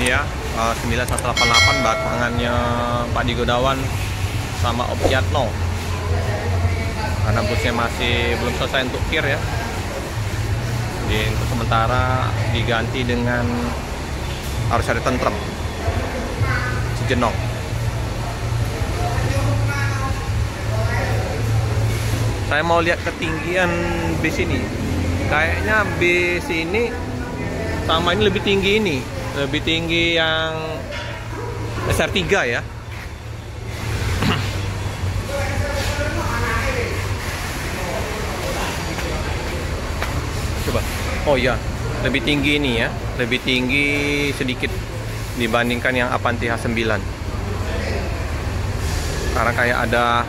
Ini ya 9188 batangannya Pak Di Gunawan sama Optiatno, karena busnya masih belum selesai untuk kir ya. Jadi untuk sementara diganti dengan harus ada tentrem Cijenong. Saya mau lihat ketinggian bis ini. Kayaknya bis ini sama ini lebih tinggi ini. Lebih tinggi yang SR3 ya. Coba. Oh iya, lebih tinggi ini ya. Lebih tinggi sedikit dibandingkan yang Avanti H9. Karena kayak ada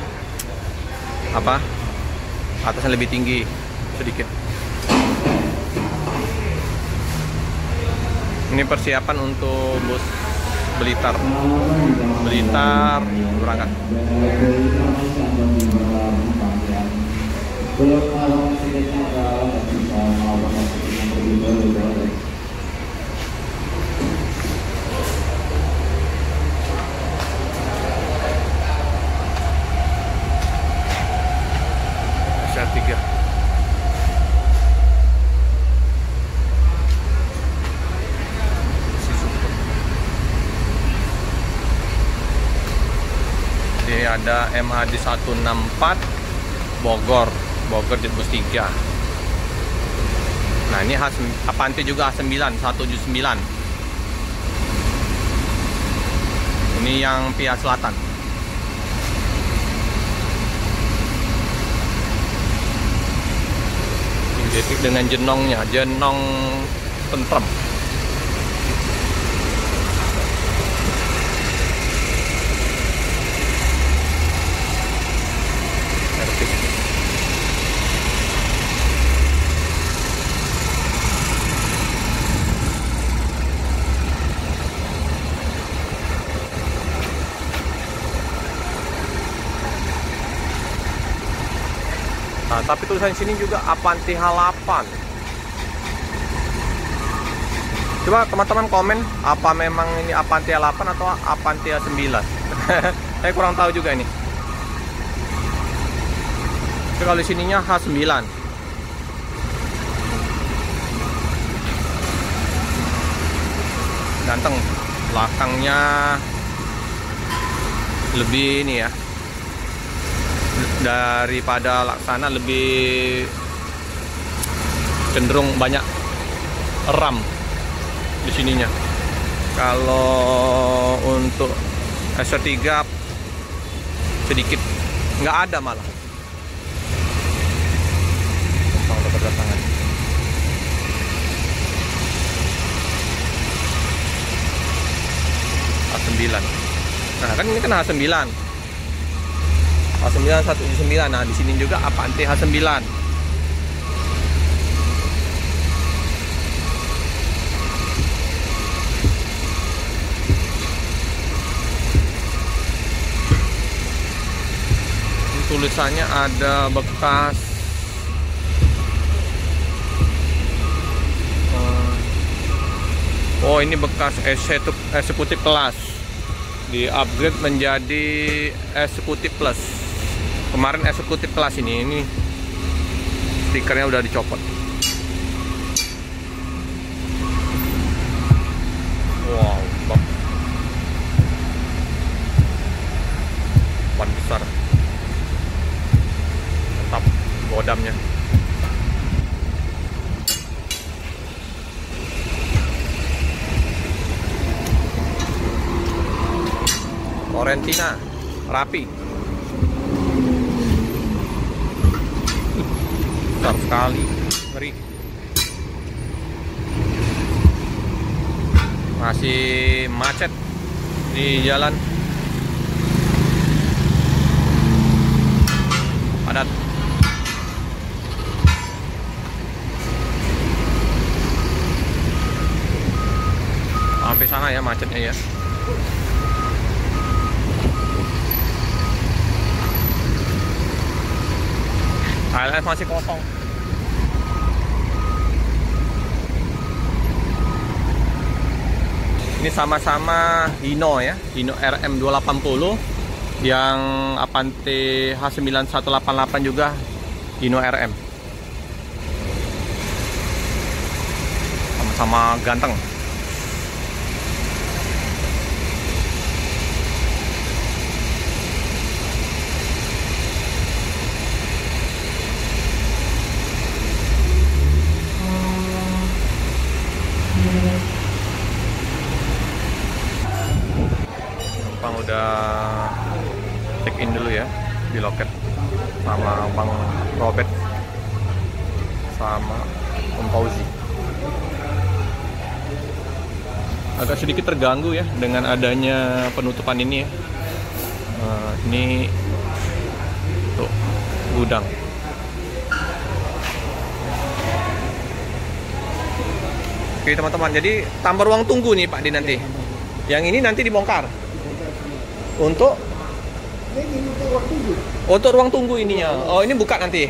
apa? Atasnya lebih tinggi sedikit. Ini persiapan untuk bus Blitar berangkat. SR3. Ada MHD 164 Bogor Jetbus 3. Nah ini Avanti juga H9 179. Ini yang pihak selatan. Identik dengan jenongnya, jenong tentrem. Nah, tapi tulisan sini juga Avanti H8. Coba teman-teman komen, apa memang ini Avanti H8 atau Avanti H9? Saya kurang tahu juga ini. Tapi kalau di sininya H9. Ganteng. Belakangnya lebih ini ya. Daripada Laksana lebih cenderung banyak ram di sininya. Kalau untuk SR3 sedikit nggak ada malah. Numpang udah berdatangan. H9. Nah kan ini kan H9. H9 179. Nah, di sini juga Avanti H9. Ini tulisannya ada bekas oh, ini bekas eksekutif kelas. Di upgrade menjadi eksekutif plus. Kemarin eksekutif kelas ini stikernya udah dicopot. Wow, ban besar, mantap godamnya. Florentina rapi. Besar sekali, ngeri. Masih macet di jalan, padat. Sampai sana ya macetnya ya. HLS masih kosong. Ini sama-sama Hino ya, Hino RM280. Yang Avante H9188 juga Hino RM. Sama-sama ganteng. Bang udah check in dulu ya di loket sama Bang Robert sama Om Fauzi. Agak sedikit terganggu ya dengan adanya penutupan ini ya. Ini tuh gudang. Oke teman-teman, jadi tambah ruang tunggu nih Pak Di nanti. Yang ini nanti dibongkar. Untuk ruang tunggu ininya. Oh, ini buka nanti.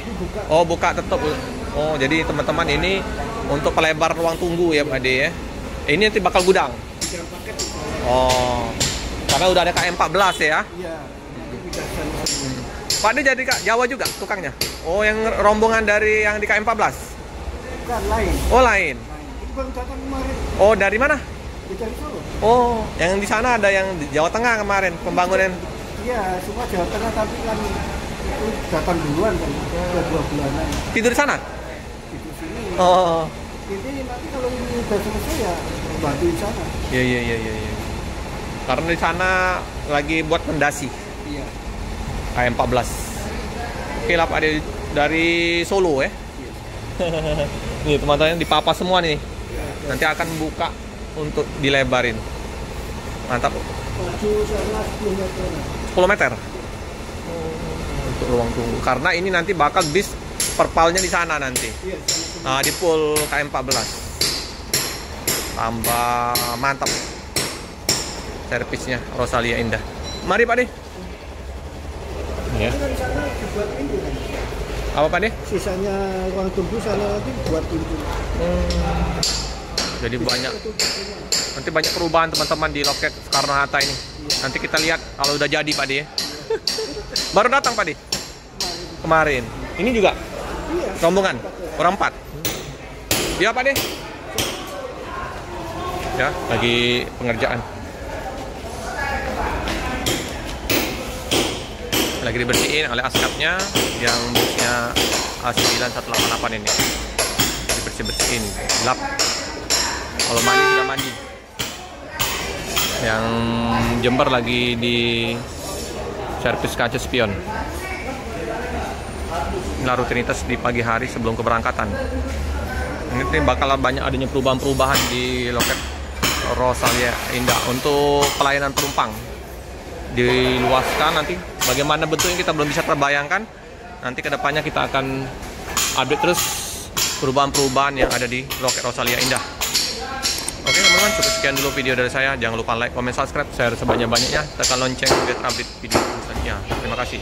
Oh, buka tetap. Oh, jadi teman-teman ini untuk pelebar ruang tunggu ya Pak De ya. Ini nanti bakal gudang. Oh. Karena udah ada KM14 ya. Iya. Pak De jadi Kak Jawa juga tukangnya. Oh, yang rombongan dari yang di KM14. Bukan lain. Oh, lain. Itu baru datang kemarin. Oh, dari mana? Dari Solo. Oh, yang di sana ada yang di Jawa Tengah kemarin pembangunan. Iya, semua Jawa Tengah tapi kan itu datang duluan kan, udah 2 bulanan. Tidur di sana? Di sini. Oh. Jadi nanti kalau ini udah selesai ya bantu di sana. Iya. Karena di sana lagi buat pendasi Iya. KM14. Oke lah Pak De, dari Solo ya. Iya. Nih teman-teman dipapa semua nih. Nanti akan buka untuk dilebarin. Mantap. Maju sana 10 meter. 10 meter. Untuk ruang tunggu. Karena ini nanti bakal bis perpalnya di sana nanti. Iya, Nah, di pool KM14. Tambah mantap. Servisnya Rosalia Indah. Mari Pak De. Ya. Di sana dibuat pintu kan. Apa Pak De? Sisanya ruang tunggu sana nanti buat pintu. Jadi nanti banyak perubahan teman-teman di loket Soekarno-Hatta ini. Nanti kita lihat kalau udah jadi Pak De ya. Baru datang Pak De? Kemarin. Ini juga? Iya. Rombongan? Orang 4? Iya Pak De? Ya, lagi pengerjaan. Lagi dibersihin oleh askapnya yang busnya A9188 ini. Dibersih-bersihin, gelap. Kalau mandi sudah mandi. Yang Jember lagi di servis kaca spion. Inilah rutinitas di pagi hari sebelum keberangkatan. Ini bakal banyak adanya perubahan-perubahan di loket Rosalia Indah untuk pelayanan penumpang. Diluaskan nanti bagaimana bentuknya kita belum bisa terbayangkan. Nanti kedepannya kita akan update terus perubahan-perubahan yang ada di loket Rosalia Indah. Oke teman-teman, cukup sekian dulu video dari saya. Jangan lupa like, comment, subscribe, share sebanyak-banyaknya, tekan lonceng biar update video selanjutnya. Terima kasih.